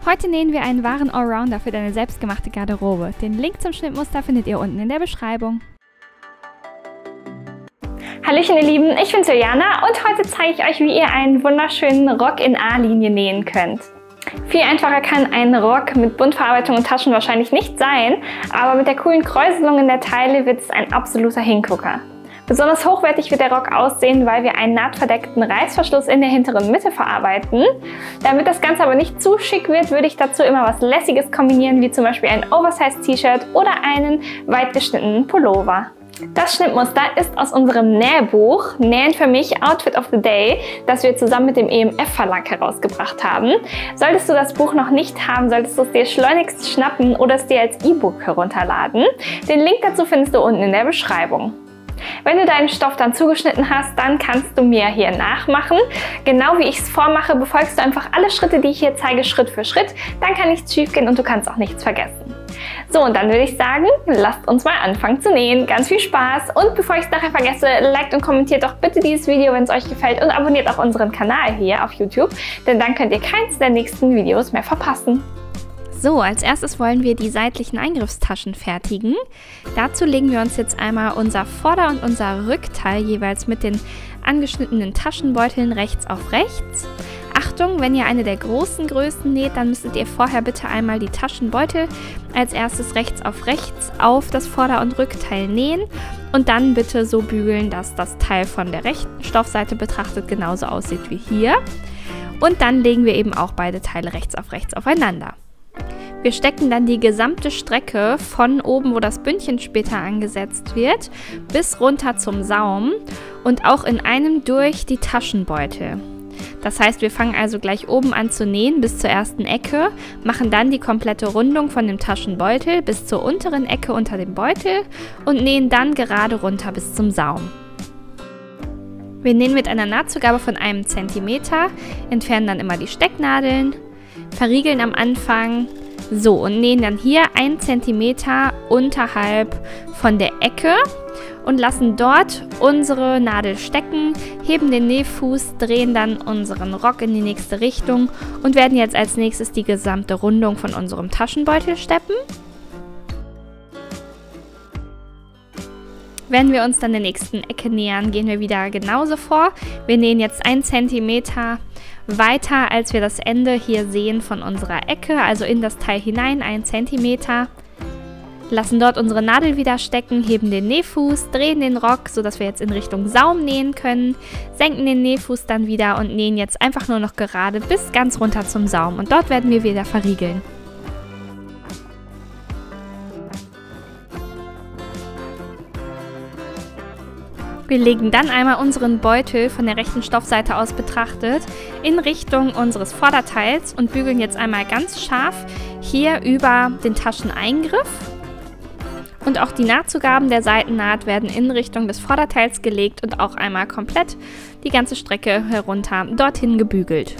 Heute nähen wir einen wahren Allrounder für deine selbstgemachte Garderobe. Den Link zum Schnittmuster findet ihr unten in der Beschreibung. Hallöchen ihr Lieben, ich bin Juliana und heute zeige ich euch, wie ihr einen wunderschönen Rock in A-Linie nähen könnt. Viel einfacher kann ein Rock mit Buntverarbeitung und Taschen wahrscheinlich nicht sein, aber mit der coolen Kräuselung in der Taille wird es ein absoluter Hingucker. Besonders hochwertig wird der Rock aussehen, weil wir einen nahtverdeckten Reißverschluss in der hinteren Mitte verarbeiten. Damit das Ganze aber nicht zu schick wird, würde ich dazu immer was Lässiges kombinieren, wie zum Beispiel ein Oversize-T-Shirt oder einen weit geschnittenen Pullover. Das Schnittmuster ist aus unserem Nähbuch Nähen für mich Outfit of the Day, das wir zusammen mit dem EMF Verlag herausgebracht haben. Solltest du das Buch noch nicht haben, solltest du es dir schleunigst schnappen oder es dir als E-Book herunterladen. Den Link dazu findest du unten in der Beschreibung. Wenn du deinen Stoff dann zugeschnitten hast, dann kannst du mir hier nachmachen. Genau wie ich es vormache, befolgst du einfach alle Schritte, die ich hier zeige, Schritt für Schritt. Dann kann nichts schief gehen und du kannst auch nichts vergessen. So, und dann würde ich sagen, lasst uns mal anfangen zu nähen. Ganz viel Spaß und bevor ich es nachher vergesse, liked und kommentiert doch bitte dieses Video, wenn es euch gefällt und abonniert auch unseren Kanal hier auf YouTube, denn dann könnt ihr keins der nächsten Videos mehr verpassen. So, als erstes wollen wir die seitlichen Eingriffstaschen fertigen. Dazu legen wir uns jetzt einmal unser Vorder- und unser Rückteil jeweils mit den angeschnittenen Taschenbeuteln rechts auf rechts. Achtung, wenn ihr eine der großen Größen näht, dann müsstet ihr vorher bitte einmal die Taschenbeutel als erstes rechts auf das Vorder- und Rückteil nähen und dann bitte so bügeln, dass das Teil von der rechten Stoffseite betrachtet genauso aussieht wie hier. Und dann legen wir eben auch beide Teile rechts aufeinander. Wir stecken dann die gesamte Strecke von oben, wo das Bündchen später angesetzt wird, bis runter zum Saum und auch in einem durch die Taschenbeutel. Das heißt, wir fangen also gleich oben an zu nähen bis zur ersten Ecke, machen dann die komplette Rundung von dem Taschenbeutel bis zur unteren Ecke unter dem Beutel und nähen dann gerade runter bis zum Saum. Wir nähen mit einer Nahtzugabe von 1 cm, entfernen dann immer die Stecknadeln, verriegeln am Anfang, so, und nähen dann hier 1 cm unterhalb von der Ecke und lassen dort unsere Nadel stecken, heben den Nähfuß, drehen dann unseren Rock in die nächste Richtung und werden jetzt als nächstes die gesamte Rundung von unserem Taschenbeutel steppen. Wenn wir uns dann der nächsten Ecke nähern, gehen wir wieder genauso vor. Wir nähen jetzt 1 cm weiter, als wir das Ende hier sehen von unserer Ecke, also in das Teil hinein, 1 cm. Lassen dort unsere Nadel wieder stecken, heben den Nähfuß, drehen den Rock, sodass wir jetzt in Richtung Saum nähen können, senken den Nähfuß dann wieder und nähen jetzt einfach nur noch gerade bis ganz runter zum Saum. Und dort werden wir wieder verriegeln. Wir legen dann einmal unseren Beutel von der rechten Stoffseite aus betrachtet in Richtung unseres Vorderteils und bügeln jetzt einmal ganz scharf hier über den Tascheneingriff. Und auch die Nahtzugaben der Seitennaht werden in Richtung des Vorderteils gelegt und auch einmal komplett die ganze Strecke herunter dorthin gebügelt.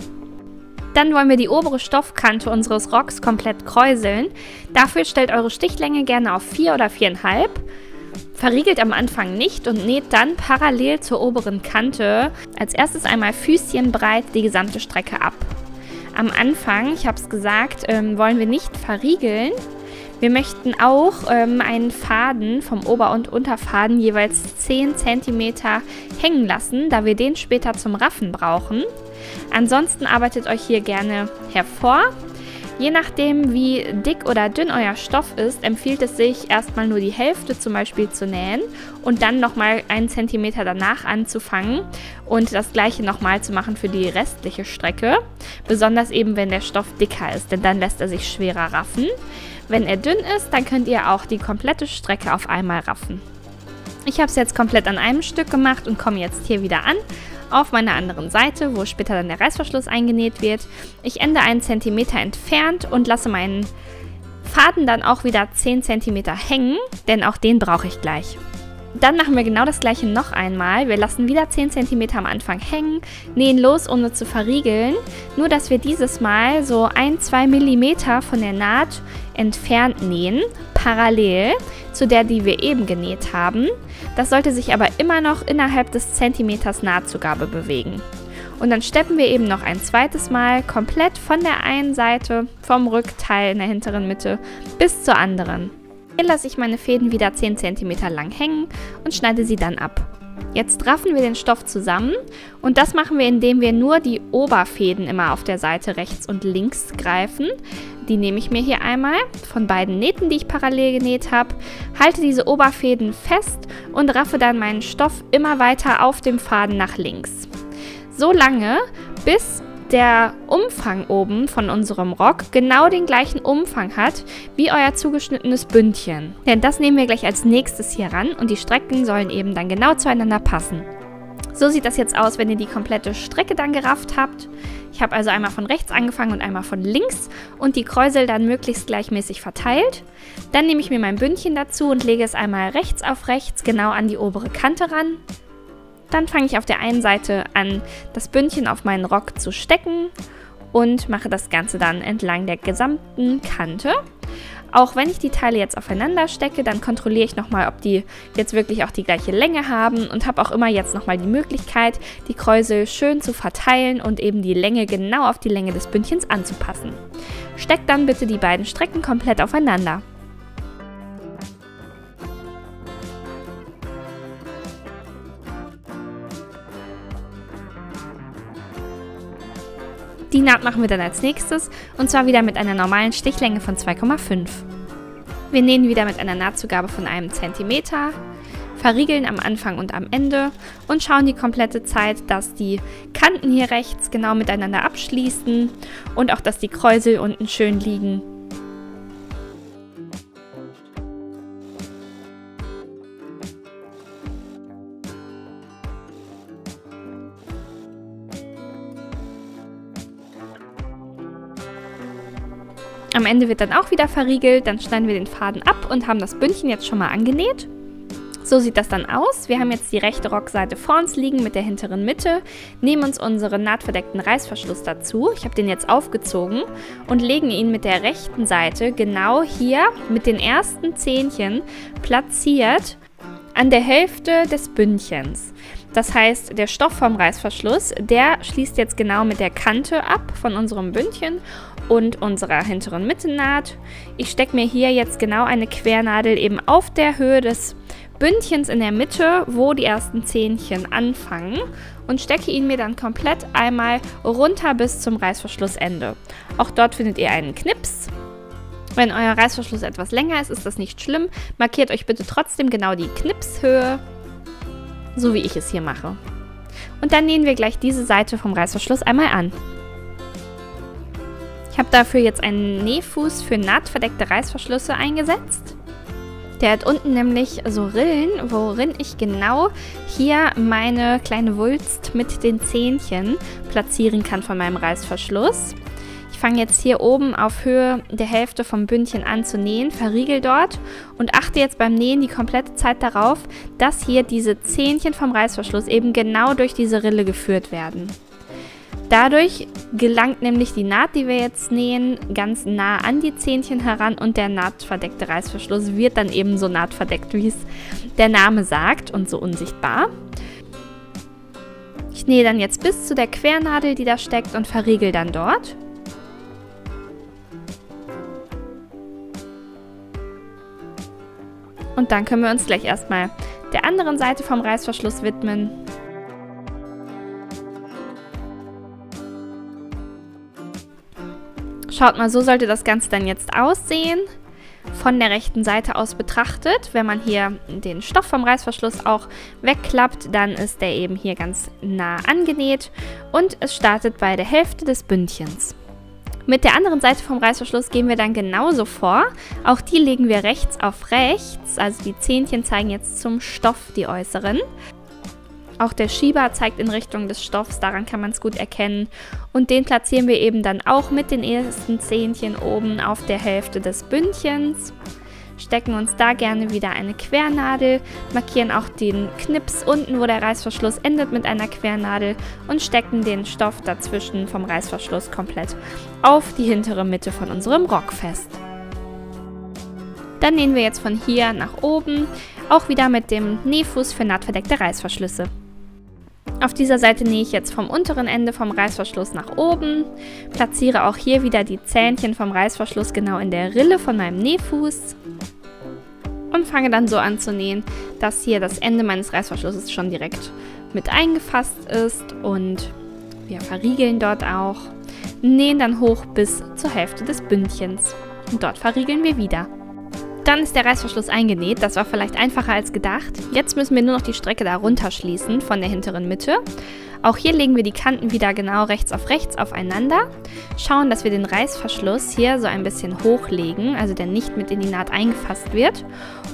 Dann wollen wir die obere Stoffkante unseres Rocks komplett kräuseln. Dafür stellt eure Stichlänge gerne auf 4 oder 4,5. Verriegelt am Anfang nicht und näht dann parallel zur oberen Kante als erstes einmal füßchenbreit die gesamte Strecke ab. Am Anfang, ich habe es gesagt, wollen wir nicht verriegeln. Wir möchten auch einen Faden vom Ober- und Unterfaden jeweils 10 cm hängen lassen, da wir den später zum Raffen brauchen. Ansonsten arbeitet euch hier gerne hervor. Je nachdem, wie dick oder dünn euer Stoff ist, empfiehlt es sich, erstmal nur die Hälfte zum Beispiel zu nähen und dann nochmal 1 cm danach anzufangen und das gleiche nochmal zu machen für die restliche Strecke. Besonders eben, wenn der Stoff dicker ist, denn dann lässt er sich schwerer raffen. Wenn er dünn ist, dann könnt ihr auch die komplette Strecke auf einmal raffen. Ich habe es jetzt komplett an einem Stück gemacht und komme jetzt hier wieder an, auf meiner anderen Seite, wo später dann der Reißverschluss eingenäht wird. Ich ende 1 cm entfernt und lasse meinen Faden dann auch wieder 10 cm hängen, denn auch den brauche ich gleich. Dann machen wir genau das gleiche noch einmal. Wir lassen wieder 10 cm am Anfang hängen, nähen los, ohne zu verriegeln. Nur, dass wir dieses Mal so 1-2 mm von der Naht entfernt nähen, parallel zu der, die wir eben genäht haben. Das sollte sich aber immer noch innerhalb des Zentimeters Nahtzugabe bewegen. Und dann steppen wir eben noch ein zweites Mal komplett von der einen Seite vom Rückteil in der hinteren Mitte bis zur anderen. Hier lasse ich meine Fäden wieder 10 cm lang hängen und schneide sie dann ab. Jetzt raffen wir den Stoff zusammen und das machen wir, indem wir nur die Oberfäden immer auf der Seite rechts und links greifen. Die nehme ich mir hier einmal von beiden Nähten, die ich parallel genäht habe, halte diese Oberfäden fest und raffe dann meinen Stoff immer weiter auf dem Faden nach links. So lange, bis der Umfang oben von unserem Rock genau den gleichen Umfang hat wie euer zugeschnittenes Bündchen. Denn das nehmen wir gleich als nächstes hier ran und die Strecken sollen eben dann genau zueinander passen. So sieht das jetzt aus, wenn ihr die komplette Strecke dann gerafft habt. Ich habe also einmal von rechts angefangen und einmal von links und die Kräusel dann möglichst gleichmäßig verteilt. Dann nehme ich mir mein Bündchen dazu und lege es einmal rechts auf rechts genau an die obere Kante ran. Dann fange ich auf der einen Seite an, das Bündchen auf meinen Rock zu stecken und mache das Ganze dann entlang der gesamten Kante. Auch wenn ich die Teile jetzt aufeinander stecke, dann kontrolliere ich nochmal, ob die jetzt wirklich auch die gleiche Länge haben und habe auch immer jetzt nochmal die Möglichkeit, die Kräusel schön zu verteilen und eben die Länge genau auf die Länge des Bündchens anzupassen. Steckt dann bitte die beiden Strecken komplett aufeinander. Die Naht machen wir dann als nächstes und zwar wieder mit einer normalen Stichlänge von 2,5. Wir nähen wieder mit einer Nahtzugabe von einem Zentimeter, verriegeln am Anfang und am Ende und schauen die komplette Zeit, dass die Kanten hier rechts genau miteinander abschließen und auch, dass die Kräusel unten schön liegen. Am Ende wird dann auch wieder verriegelt, dann schneiden wir den Faden ab und haben das Bündchen jetzt schon mal angenäht. So sieht das dann aus. Wir haben jetzt die rechte Rockseite vor uns liegen mit der hinteren Mitte, nehmen uns unseren nahtverdeckten Reißverschluss dazu. Ich habe den jetzt aufgezogen und legen ihn mit der rechten Seite genau hier mit den ersten Zähnchen platziert an der Hälfte des Bündchens. Das heißt, der Stoff vom Reißverschluss, der schließt jetzt genau mit der Kante ab von unserem Bündchen und unserer hinteren Mittennaht. Ich stecke mir hier jetzt genau eine Quernadel eben auf der Höhe des Bündchens in der Mitte, wo die ersten Zähnchen anfangen und stecke ihn mir dann komplett einmal runter bis zum Reißverschlussende. Auch dort findet ihr einen Knips. Wenn euer Reißverschluss etwas länger ist, ist das nicht schlimm. Markiert euch bitte trotzdem genau die Knipshöhe, so wie ich es hier mache. Und dann nähen wir gleich diese Seite vom Reißverschluss einmal an. Ich habe dafür jetzt einen Nähfuß für nahtverdeckte Reißverschlüsse eingesetzt. Der hat unten nämlich so Rillen, worin ich genau hier meine kleine Wulst mit den Zähnchen platzieren kann von meinem Reißverschluss. Ich fange jetzt hier oben auf Höhe der Hälfte vom Bündchen an zu nähen, verriegel dort und achte jetzt beim Nähen die komplette Zeit darauf, dass hier diese Zähnchen vom Reißverschluss eben genau durch diese Rille geführt werden. Dadurch gelangt nämlich die Naht, die wir jetzt nähen, ganz nah an die Zähnchen heran und der nahtverdeckte Reißverschluss wird dann eben so nahtverdeckt, wie es der Name sagt und so unsichtbar. Ich nähe dann jetzt bis zu der Quernadel, die da steckt und verriegel dann dort. Und dann können wir uns gleich erstmal der anderen Seite vom Reißverschluss widmen. Schaut mal, so sollte das Ganze dann jetzt aussehen, von der rechten Seite aus betrachtet. Wenn man hier den Stoff vom Reißverschluss auch wegklappt, dann ist der eben hier ganz nah angenäht und es startet bei der Hälfte des Bündchens. Mit der anderen Seite vom Reißverschluss gehen wir dann genauso vor. Auch die legen wir rechts auf rechts, also die Zähnchen zeigen jetzt zum Stoff die äußeren. Auch der Schieber zeigt in Richtung des Stoffs, daran kann man es gut erkennen. Und den platzieren wir eben dann auch mit den ersten Zähnchen oben auf der Hälfte des Bündchens. Stecken uns da gerne wieder eine Quernadel, markieren auch den Knips unten, wo der Reißverschluss endet, mit einer Quernadel und stecken den Stoff dazwischen vom Reißverschluss komplett auf die hintere Mitte von unserem Rock fest. Dann nähen wir jetzt von hier nach oben, auch wieder mit dem Nähfuß für nahtverdeckte Reißverschlüsse. Auf dieser Seite nähe ich jetzt vom unteren Ende vom Reißverschluss nach oben, platziere auch hier wieder die Zähnchen vom Reißverschluss genau in der Rille von meinem Nähfuß und fange dann so an zu nähen, dass hier das Ende meines Reißverschlusses schon direkt mit eingefasst ist und wir verriegeln dort auch, nähen dann hoch bis zur Hälfte des Bündchens und dort verriegeln wir wieder. Dann ist der Reißverschluss eingenäht, das war vielleicht einfacher als gedacht. Jetzt müssen wir nur noch die Strecke da runterschließen von der hinteren Mitte. Auch hier legen wir die Kanten wieder genau rechts aufeinander, schauen, dass wir den Reißverschluss hier so ein bisschen hochlegen, also der nicht mit in die Naht eingefasst wird.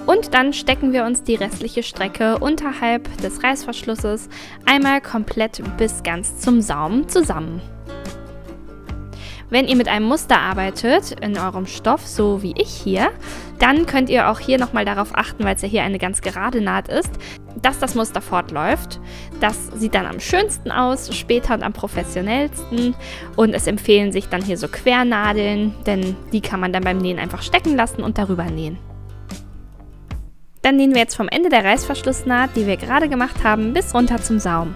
Und dann stecken wir uns die restliche Strecke unterhalb des Reißverschlusses einmal komplett bis ganz zum Saum zusammen. Wenn ihr mit einem Muster arbeitet in eurem Stoff, so wie ich hier, dann könnt ihr auch hier nochmal darauf achten, weil es ja hier eine ganz gerade Naht ist, dass das Muster fortläuft. Das sieht dann am schönsten aus, später und am professionellsten. Und es empfehlen sich dann hier so Quernadeln, denn die kann man dann beim Nähen einfach stecken lassen und darüber nähen. Dann nähen wir jetzt vom Ende der Reißverschlussnaht, die wir gerade gemacht haben, bis runter zum Saum.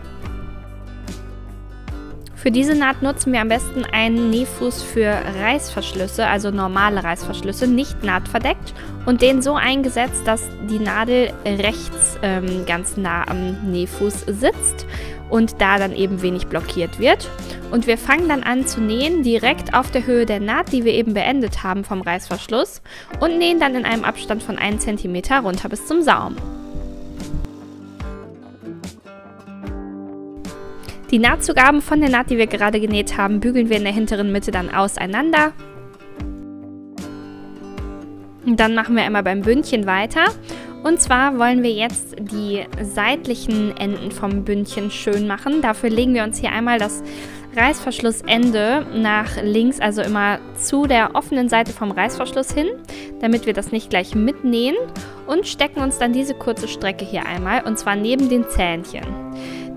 Für diese Naht nutzen wir am besten einen Nähfuß für Reißverschlüsse, also normale Reißverschlüsse, nicht nahdverdeckt und den so eingesetzt, dass die Nadel rechts ganz nah am Nähfuß sitzt und da dann eben wenig blockiert wird. Und wir fangen dann an zu nähen, direkt auf der Höhe der Naht, die wir eben beendet haben vom Reißverschluss und nähen dann in einem Abstand von 1 cm runter bis zum Saum. Die Nahtzugaben von der Naht, die wir gerade genäht haben, bügeln wir in der hinteren Mitte dann auseinander. Und dann machen wir einmal beim Bündchen weiter. Und zwar wollen wir jetzt die seitlichen Enden vom Bündchen schön machen. Dafür legen wir uns hier einmal das Reißverschlussende nach links, also immer zu der offenen Seite vom Reißverschluss hin, damit wir das nicht gleich mitnähen und stecken uns dann diese kurze Strecke hier einmal, und zwar neben den Zähnchen.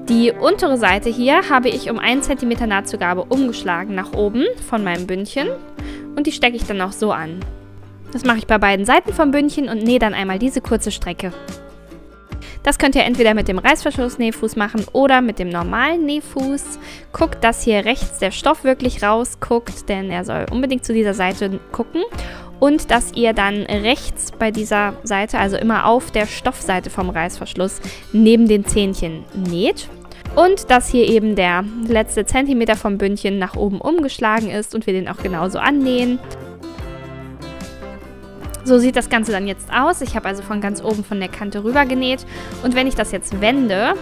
Die untere Seite hier habe ich um 1 cm Nahtzugabe umgeschlagen nach oben von meinem Bündchen und die stecke ich dann auch so an. Das mache ich bei beiden Seiten vom Bündchen und nähe dann einmal diese kurze Strecke. Das könnt ihr entweder mit dem Reißverschlussnähfuß machen oder mit dem normalen Nähfuß. Guckt, dass hier rechts der Stoff wirklich rausguckt, denn er soll unbedingt zu dieser Seite gucken. Und dass ihr dann rechts bei dieser Seite, also immer auf der Stoffseite vom Reißverschluss, neben den Zähnchen näht. Und dass hier eben der letzte Zentimeter vom Bündchen nach oben umgeschlagen ist und wir den auch genauso annähen. So sieht das Ganze dann jetzt aus. Ich habe also von ganz oben von der Kante rüber genäht. Und wenn ich das jetzt wende,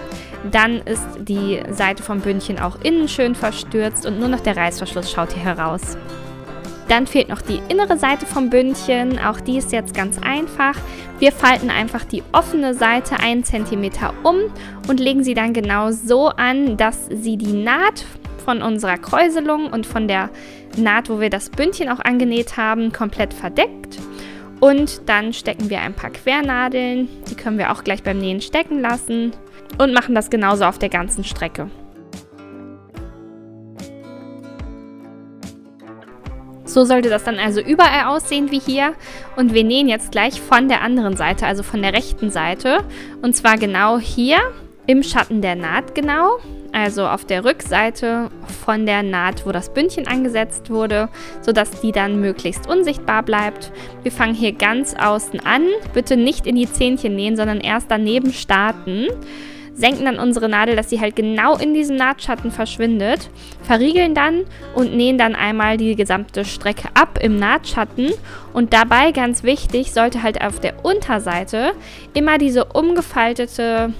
dann ist die Seite vom Bündchen auch innen schön verstürzt und nur noch der Reißverschluss schaut hier heraus. Dann fehlt noch die innere Seite vom Bündchen, auch die ist jetzt ganz einfach. Wir falten einfach die offene Seite 1 cm um und legen sie dann genau so an, dass sie die Naht von unserer Kräuselung und von der Naht, wo wir das Bündchen auch angenäht haben, komplett verdeckt. Und dann stecken wir ein paar Quernadeln, die können wir auch gleich beim Nähen stecken lassen und machen das genauso auf der ganzen Strecke. So sollte das dann also überall aussehen wie hier und wir nähen jetzt gleich von der anderen Seite, also von der rechten Seite, und zwar genau hier im Schatten der Naht genau, also auf der Rückseite von der Naht, wo das Bündchen angesetzt wurde, sodass die dann möglichst unsichtbar bleibt. Wir fangen hier ganz außen an, bitte nicht in die Zähnchen nähen, sondern erst daneben starten. Senken dann unsere Nadel, dass sie halt genau in diesem Nahtschatten verschwindet, verriegeln dann und nähen dann einmal die gesamte Strecke ab im Nahtschatten. Und dabei, ganz wichtig, sollte halt auf der Unterseite immer diese umgefaltete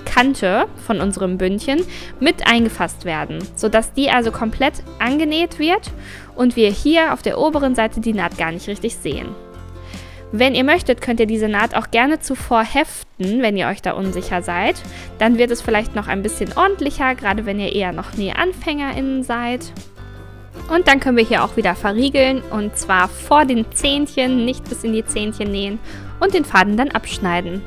Kante von unserem Bündchen mit eingefasst werden, sodass die also komplett angenäht wird und wir hier auf der oberen Seite die Naht gar nicht richtig sehen. Wenn ihr möchtet, könnt ihr diese Naht auch gerne zuvor heften, wenn ihr euch da unsicher seid. Dann wird es vielleicht noch ein bisschen ordentlicher, gerade wenn ihr eher noch NähanfängerInnen seid. Und dann können wir hier auch wieder verriegeln, und zwar vor den Zähnchen, nicht bis in die Zähnchen nähen und den Faden dann abschneiden.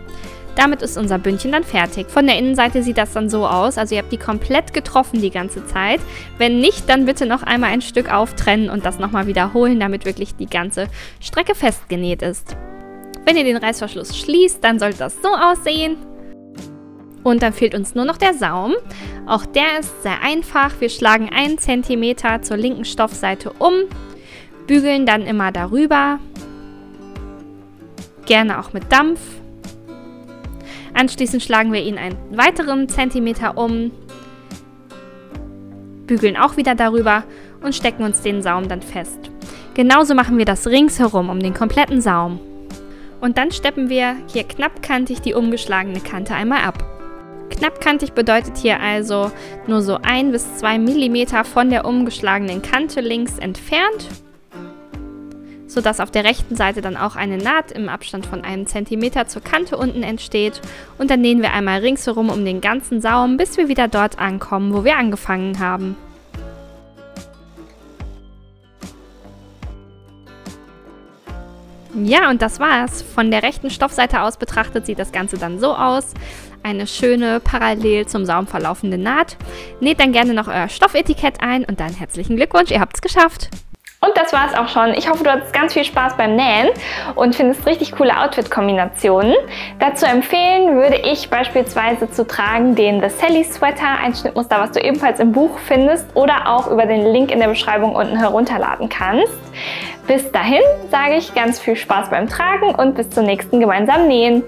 Damit ist unser Bündchen dann fertig. Von der Innenseite sieht das dann so aus, also ihr habt die komplett getroffen die ganze Zeit. Wenn nicht, dann bitte noch einmal ein Stück auftrennen und das nochmal wiederholen, damit wirklich die ganze Strecke festgenäht ist. Wenn ihr den Reißverschluss schließt, dann sollte das so aussehen. Und dann fehlt uns nur noch der Saum. Auch der ist sehr einfach. Wir schlagen 1 cm zur linken Stoffseite um, bügeln dann immer darüber, gerne auch mit Dampf. Anschließend schlagen wir ihn einen weiteren Zentimeter um, bügeln auch wieder darüber und stecken uns den Saum dann fest. Genauso machen wir das ringsherum um den kompletten Saum. Und dann steppen wir hier knappkantig die umgeschlagene Kante einmal ab. Knappkantig bedeutet hier also nur so 1 bis 2 mm von der umgeschlagenen Kante links entfernt, sodass auf der rechten Seite dann auch eine Naht im Abstand von 1 cm zur Kante unten entsteht. Und dann nähen wir einmal ringsherum um den ganzen Saum, bis wir wieder dort ankommen, wo wir angefangen haben. Ja, und das war's. Von der rechten Stoffseite aus betrachtet sieht das Ganze dann so aus. Eine schöne, parallel zum Saum verlaufende Naht. Näht dann gerne noch euer Stoffetikett ein und dann herzlichen Glückwunsch, ihr habt es geschafft! Und das war's auch schon. Ich hoffe, du hattest ganz viel Spaß beim Nähen und findest richtig coole Outfit-Kombinationen. Dazu empfehlen würde ich beispielsweise zu tragen den The Sally Sweater, ein Schnittmuster, was du ebenfalls im Buch findest oder auch über den Link in der Beschreibung unten herunterladen kannst. Bis dahin sage ich ganz viel Spaß beim Tragen und bis zum nächsten gemeinsamen Nähen.